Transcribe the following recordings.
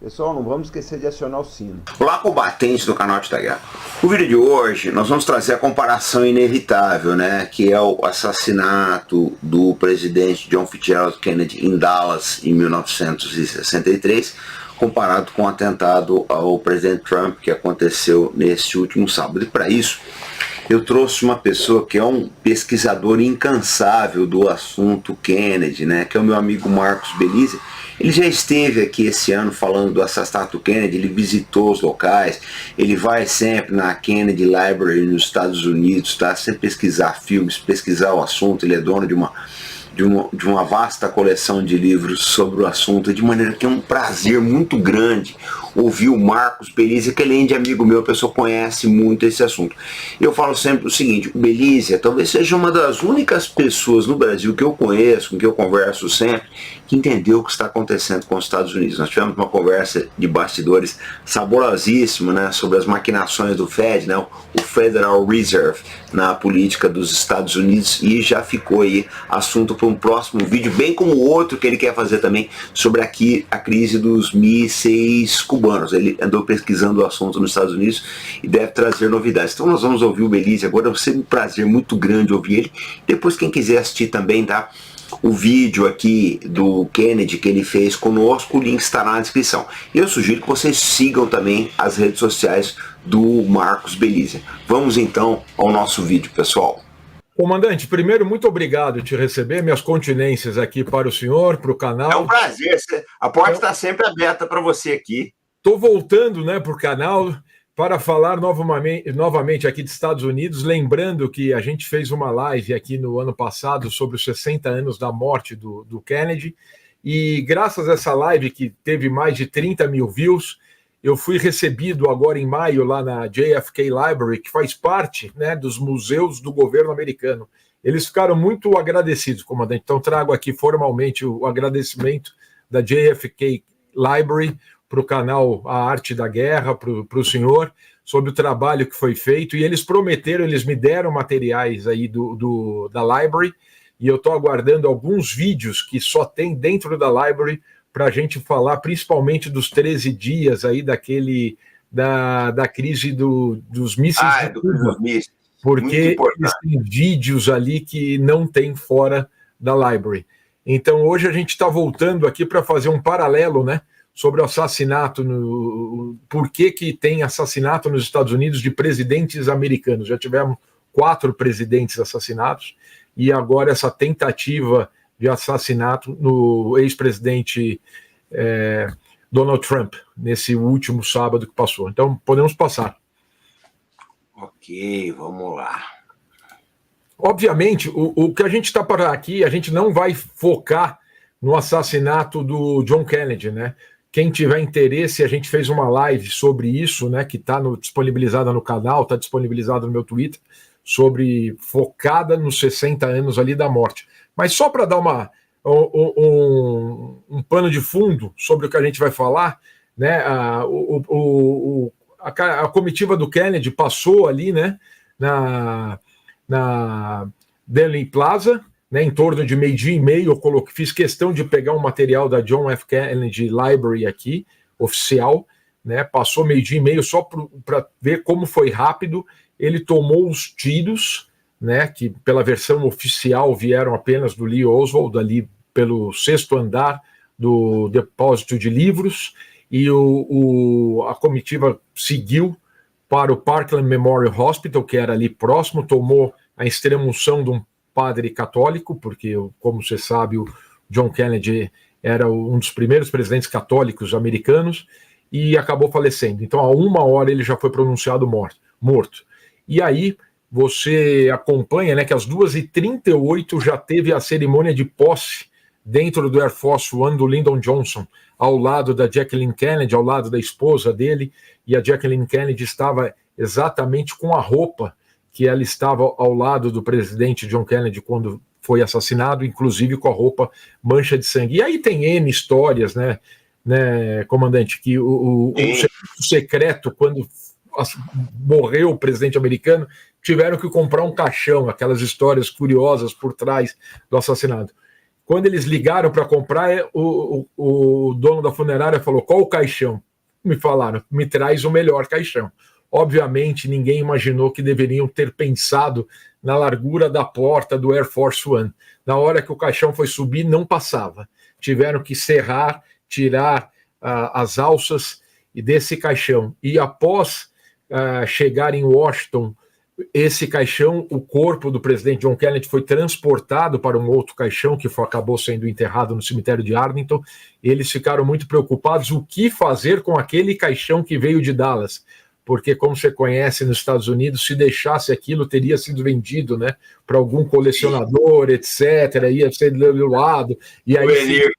Pessoal, não vamos esquecer de acionar o sino. Olá, combatentes do canal da Guerra. No vídeo de hoje, nós vamos trazer a comparação inevitável, né? Que é o assassinato do presidente John Fitzgerald Kennedy em Dallas em 1963, comparado com o atentado ao presidente Trump que aconteceu neste último sábado. E para isso, eu trouxe uma pessoa que é um pesquisador incansável do assunto Kennedy, né? Que é o meu amigo Marcos Belize. Ele já esteve aqui esse ano falando do assassinato do Kennedy, ele visitou os locais, ele vai sempre na Kennedy Library nos Estados Unidos, tá? Sempre pesquisar filmes, pesquisar o assunto, ele é dono de uma vasta coleção de livros sobre o assunto, de maneira que é um prazer muito grande ouvir o Marcos Belize, que além de amigo meu, a pessoa conhece muito esse assunto. Eu falo sempre o seguinte, o Belize talvez seja uma das únicas pessoas no Brasil que eu conheço, com que eu converso sempre, que entendeu o que está acontecendo com os Estados Unidos. Nós tivemos uma conversa de bastidores saborosíssima, né, sobre as maquinações do Fed, né, o Federal Reserve, na política dos Estados Unidos, e já ficou aí assunto para um próximo vídeo, bem como outro que ele quer fazer também sobre aqui a crise dos mísseis cubanos. Ele andou pesquisando o assunto nos Estados Unidos e deve trazer novidades. Então nós vamos ouvir o Belize agora, vai ser um prazer muito grande ouvir ele. Depois quem quiser assistir também, tá? O vídeo aqui do Kennedy que ele fez conosco, o link estará na descrição. E eu sugiro que vocês sigam também as redes sociais do Marcos Belize. Vamos então ao nosso vídeo, pessoal. Comandante, primeiro, muito obrigado por te receber, minhas continências aqui para o senhor, para o canal. É um prazer, a porta está sempre aberta para você aqui. Estou voltando, né, para o canal para falar novamente aqui dos Estados Unidos, lembrando que a gente fez uma live aqui no ano passado sobre os 60 anos da morte do Kennedy, e graças a essa live que teve mais de 30 mil views, eu fui recebido agora em maio lá na JFK Library, que faz parte, né, dos museus do governo americano. Eles ficaram muito agradecidos, comandante. Então trago aqui formalmente o agradecimento da JFK Library para o canal A Arte da Guerra, para o senhor, sobre o trabalho que foi feito. E eles prometeram, eles me deram materiais aí da Library, e eu estou aguardando alguns vídeos que só tem dentro da Library para a gente falar principalmente dos 13 dias aí da crise dos mísseis de Cuba, porque eles têm vídeos ali que não tem fora da Library. Então hoje a gente está voltando aqui para fazer um paralelo, né, sobre o assassinato, por que tem assassinato nos Estados Unidos de presidentes americanos. Já tivemos 4 presidentes assassinados, e agora essa tentativa de assassinato no ex-presidente Donald Trump, nesse último sábado que passou. Então, podemos passar. Ok, vamos lá. Obviamente, o que a gente está para aqui, a gente não vai focar no assassinato do John Kennedy, né? Quem tiver interesse, a gente fez uma live sobre isso, né? Que está disponibilizada no canal, está disponibilizada no meu Twitter, focada nos 60 anos ali da morte. Mas só para dar um pano de fundo sobre o que a gente vai falar, né? A comitiva do Kennedy passou ali, né, na Dealey Plaza, né, em torno de 12:30. Eu fiz questão de pegar um material da John F. Kennedy Library aqui, oficial, né, passou 12:30 só para ver como foi rápido. Ele tomou os tiros, né, que pela versão oficial vieram apenas do Lee Oswald, ali pelo 6º andar do depósito de livros, e a comitiva seguiu para o Parkland Memorial Hospital, que era ali próximo, tomou a extrema-unção de um padre católico, porque, como você sabe, o John Kennedy era um dos primeiros presidentes católicos americanos, e acabou falecendo. Então, a 1 hora ele já foi pronunciado morto. E aí você acompanha, né, que às 2h38 já teve a cerimônia de posse dentro do Air Force One do Lyndon Johnson, ao lado da Jacqueline Kennedy, ao lado da esposa dele, e a Jacqueline Kennedy estava exatamente com a roupa que ela estava ao lado do presidente John Kennedy quando foi assassinado, inclusive com a roupa mancha de sangue. E aí tem N histórias, né, comandante, que o serviço secreto, quando morreu o presidente americano, tiveram que comprar um caixão, aquelas histórias curiosas por trás do assassinato. Quando eles ligaram para comprar, o dono da funerária falou: qual o caixão? Me falaram: me traz o melhor caixão. Obviamente, ninguém imaginou que deveriam ter pensado na largura da porta do Air Force One. Na hora que o caixão foi subir, não passava. Tiveram que serrar, tirar as alças desse caixão. E após chegar em Washington, esse caixão, o corpo do presidente John Kennedy foi transportado para um outro caixão que acabou sendo enterrado no cemitério de Arlington. Eles ficaram muito preocupados o que fazer com aquele caixão que veio de Dallas, porque, como você conhece nos Estados Unidos, se deixasse aquilo, teria sido vendido, né, para algum colecionador, etc., ia ser doado, e aí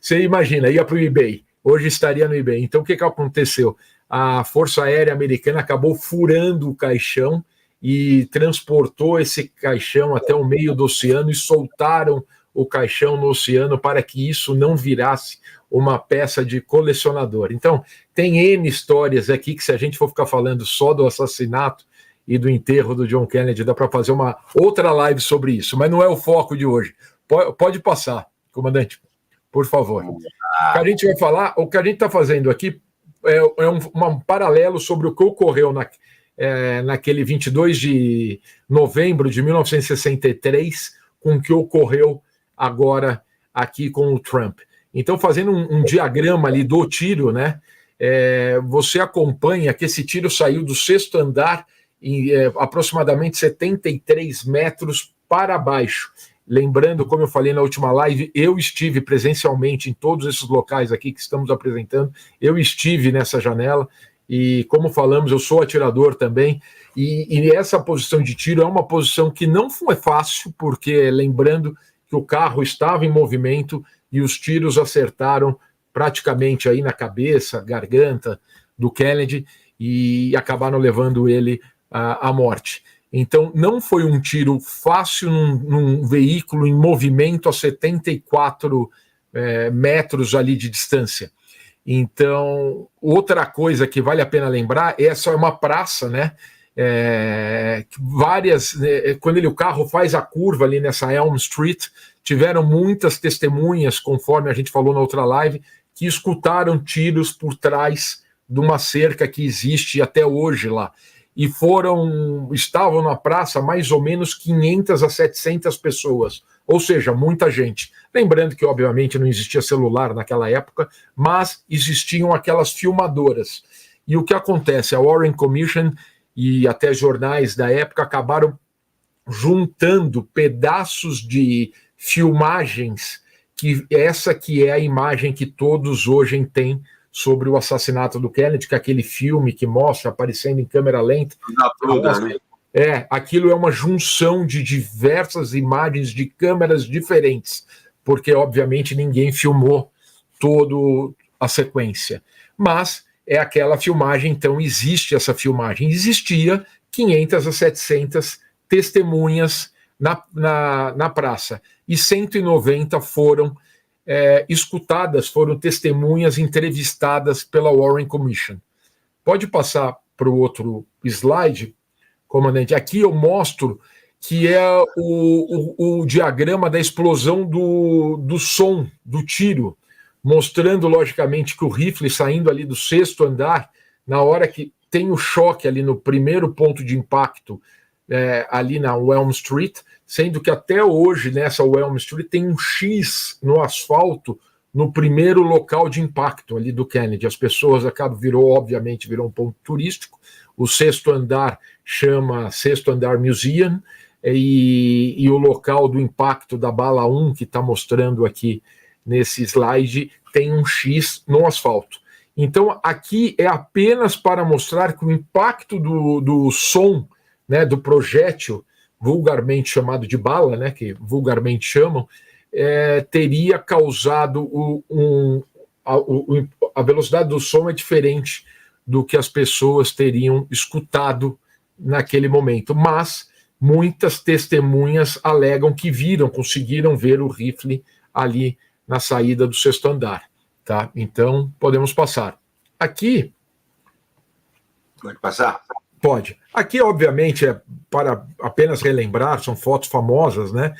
você imagina, ia para o eBay, hoje estaria no eBay. Então, o que aconteceu? A Força Aérea Americana acabou furando o caixão e transportou esse caixão até o meio do oceano e soltaram o caixão no oceano para que isso não virasse uma peça de colecionador. Então, tem N histórias aqui que, se a gente for ficar falando só do assassinato e do enterro do John Kennedy, dá para fazer uma outra live sobre isso, mas não é o foco de hoje. Pode passar, comandante, por favor. O que a gente vai falar, o que a gente está fazendo aqui é um paralelo sobre o que ocorreu naquele 22 de novembro de 1963 com o que ocorreu agora aqui com o Trump. Então, fazendo um diagrama ali do tiro, né, você acompanha que esse tiro saiu do 6º andar em aproximadamente 73 metros para baixo. Lembrando, como eu falei na última live, eu estive presencialmente em todos esses locais aqui que estamos apresentando, eu estive nessa janela, e como falamos, eu sou atirador também, e essa posição de tiro é uma posição que não foi fácil, porque lembrando que o carro estava em movimento e os tiros acertaram praticamente aí na cabeça, garganta do Kennedy e acabaram levando ele à morte. Então, não foi um tiro fácil num veículo em movimento a 74 metros ali de distância. Então, outra coisa que vale a pena lembrar, essa é uma praça, né? Quando o carro faz a curva ali nessa Elm Street, tiveram muitas testemunhas, conforme a gente falou na outra live, que escutaram tiros por trás de uma cerca que existe até hoje lá. E estavam na praça mais ou menos 500 a 700 pessoas, ou seja, muita gente. Lembrando que, obviamente, não existia celular naquela época, mas existiam aquelas filmadoras. E o que acontece? A Warren Commission e até jornais da época acabaram juntando pedaços de filmagens, que essa que é a imagem que todos hoje têm sobre o assassinato do Kennedy, que é aquele filme que mostra aparecendo em câmera lenta. Aquilo é uma junção de diversas imagens de câmeras diferentes, porque, obviamente, ninguém filmou toda a sequência. Mas é aquela filmagem, então existe essa filmagem. Existia 500 a 700 testemunhas na praça, e 190 foram escutadas, foram testemunhas entrevistadas pela Warren Commission. Pode passar para o outro slide, comandante. Aqui eu mostro que é o diagrama da explosão do som, do tiro, mostrando, logicamente, que o rifle saindo ali do 6º andar, na hora que tem o choque ali no primeiro ponto de impacto, ali na Elm Street, sendo que até hoje, nessa Elm Street, tem um X no asfalto no primeiro local de impacto ali do Kennedy. As pessoas obviamente, virou um ponto turístico. O 6º andar chama 6º Andar Museum, e o local do impacto da bala 1, que está mostrando aqui nesse slide, tem um X no asfalto. Então, aqui é apenas para mostrar que o impacto do som, né, do projétil, vulgarmente chamado de bala, né, que vulgarmente chamam, teria causado a velocidade do som é diferente do que as pessoas teriam escutado naquele momento, mas muitas testemunhas alegam que conseguiram ver o rifle ali na saída do 6º andar, tá? Então, podemos passar. Aqui... Pode passar? Pode. Aqui, obviamente, para apenas relembrar, são fotos famosas, né?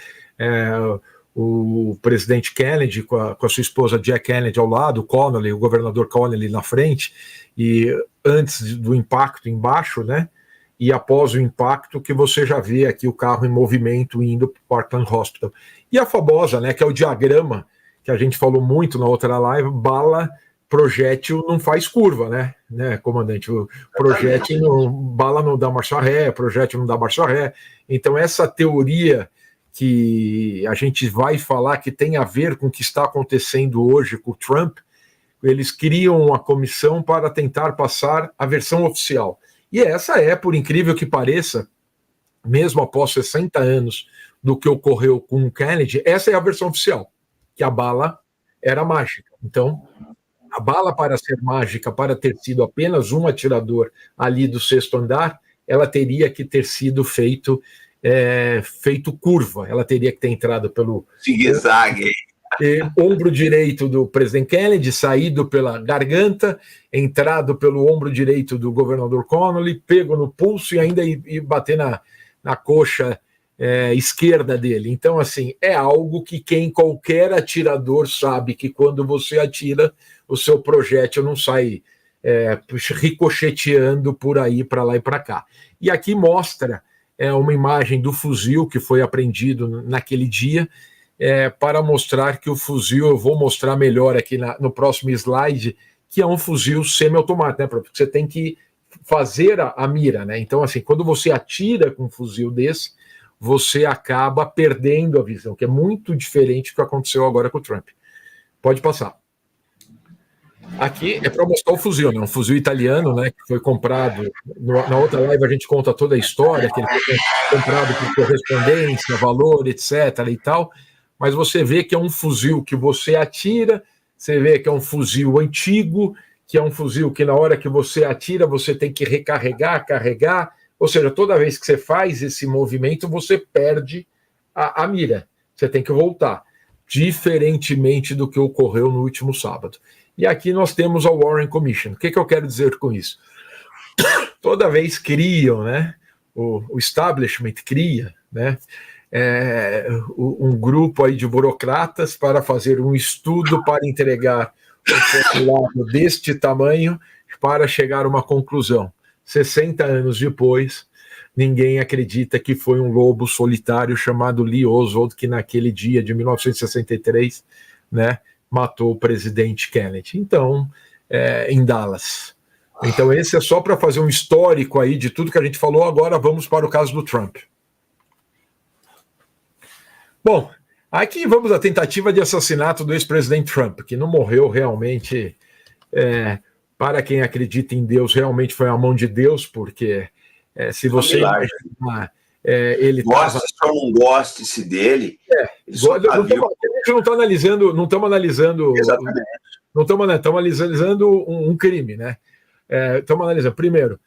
o presidente Kennedy com a sua esposa Jack Kennedy ao lado, o Connally, o governador Connally na frente, e antes do impacto embaixo, né? E após o impacto que você já vê aqui o carro em movimento indo para o Parkland Hospital. E a famosa, né, que é o diagrama que a gente falou muito na outra live, bala, projétil não faz curva, né, comandante? O projétil, bala não dá marcha ré, projétil não dá marcha ré. Então essa teoria que a gente vai falar que tem a ver com o que está acontecendo hoje com o Trump, eles criam uma comissão para tentar passar a versão oficial. E essa é, por incrível que pareça, mesmo após 60 anos do que ocorreu com o Kennedy, essa é a versão oficial, que a bala era mágica. Então, a bala, para ser mágica, para ter sido apenas um atirador ali do 6º andar, ela teria que ter sido feito curva, ela teria que ter entrado pelo zigue-zague, ombro direito do presidente Kennedy, saído pela garganta, entrado pelo ombro direito do governador Connally, pego no pulso e ainda ir bater na coxa esquerda dele. Então, assim, é algo que qualquer atirador sabe que quando você atira, o seu projétil não sai ricocheteando por aí, para lá e para cá. E aqui mostra uma imagem do fuzil que foi apreendido naquele dia, para mostrar que o fuzil, eu vou mostrar melhor aqui no próximo slide, que é um fuzil semiautomático, né? Porque você tem que fazer a mira, né? Então, assim, quando você atira com um fuzil desse, você acaba perdendo a visão, que é muito diferente do que aconteceu agora com o Trump. Pode passar. Aqui é para mostrar o fuzil, né? Um fuzil italiano, né? Que foi comprado. Na outra live a gente conta toda a história, que ele foi comprado por correspondência, valor, etc. e tal. Mas você vê que é um fuzil que você atira, você vê que é um fuzil antigo, que é um fuzil que na hora que você atira, você tem que recarregar, carregar, ou seja, toda vez que você faz esse movimento, você perde a mira, você tem que voltar, diferentemente do que ocorreu no último sábado. E aqui nós temos a Warren Commission. O que eu quero dizer com isso? Toda vez criam, né, o establishment cria, né, um grupo aí de burocratas para fazer um estudo para entregar um formulado deste tamanho para chegar a uma conclusão. 60 anos depois, ninguém acredita que foi um lobo solitário chamado Lee Oswald que naquele dia de 1963, né, matou o presidente Kennedy. Então, em Dallas. Então esse é só para fazer um histórico aí de tudo que a gente falou. Agora vamos para o caso do Trump. Bom, aqui vamos à tentativa de assassinato do ex-presidente Trump, que não morreu realmente, para quem acredita em Deus, realmente foi a mão de Deus, porque se você imaginar, ele goste ou não goste dele, a gente não está analisando, exatamente. Não estamos analisando um crime, né? Estamos analisando, primeiro,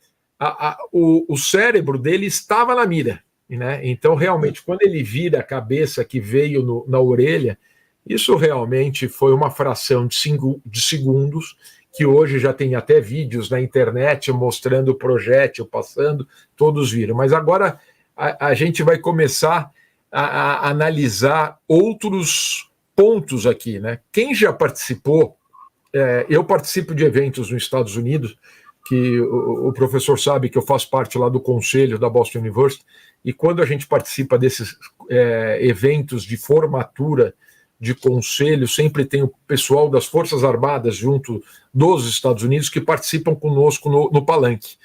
o cérebro dele estava na mira. Né? Então, realmente, quando ele vira a cabeça que veio na orelha, isso realmente foi uma fração de segundos, que hoje já tem até vídeos na internet mostrando o projétil passando, todos viram. Mas agora a gente vai começar a analisar outros pontos aqui. Né? Quem já participou, eu participo de eventos nos Estados Unidos, que o professor sabe que eu faço parte lá do conselho da Boston University, e quando a gente participa desses eventos de formatura de conselho, sempre tem o pessoal das Forças Armadas junto dos Estados Unidos que participam conosco no palanque.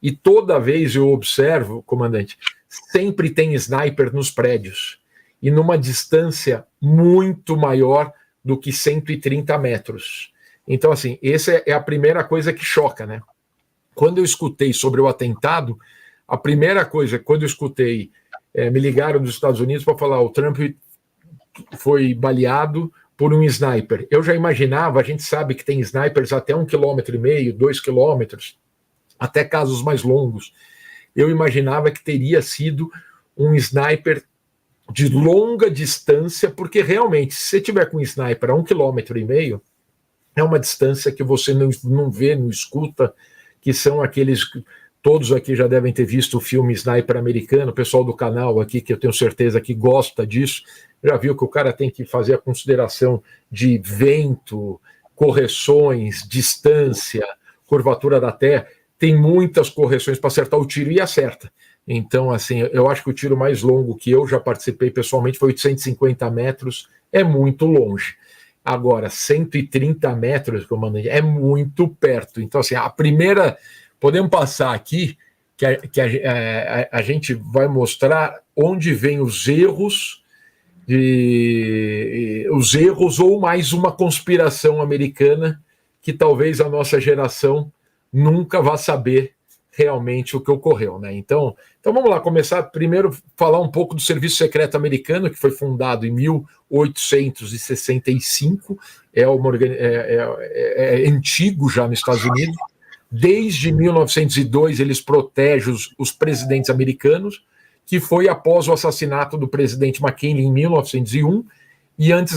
E toda vez eu observo, comandante, sempre tem sniper nos prédios, e numa distância muito maior do que 130 metros. Então, assim, essa é a primeira coisa que choca, né? Quando eu escutei sobre o atentado, a primeira coisa, quando eu escutei, me ligaram dos Estados Unidos para falar o Trump foi baleado por um sniper. Eu já imaginava, a gente sabe que tem snipers até 1,5 km, 2 km, até casos mais longos. Eu imaginava que teria sido um sniper de longa distância, porque realmente, se você tiver com um sniper a 1,5 km, é uma distância que você não vê, não escuta, que são aqueles Todos aqui já devem ter visto o filme Sniper Americano, o pessoal do canal aqui, que eu tenho certeza que gosta disso, já viu que o cara tem que fazer a consideração de vento, correções, distância, curvatura da terra, tem muitas correções para acertar o tiro e acerta. Então, assim, eu acho que o tiro mais longo que eu já participei pessoalmente foi 850 metros, é muito longe. Agora, 130 metros, comandante, é muito perto. Então, assim, a primeira... Podemos passar aqui, que a gente vai mostrar onde vem os erros ou mais uma conspiração americana que talvez a nossa geração nunca vá saber realmente o que ocorreu, né? Então vamos lá, começar primeiro falar um pouco do Serviço Secreto Americano, que foi fundado em 1865, é antigo já nos Estados Unidos. Desde 1902 eles protegem os presidentes americanos, que foi após o assassinato do presidente McKinley em 1901, e antes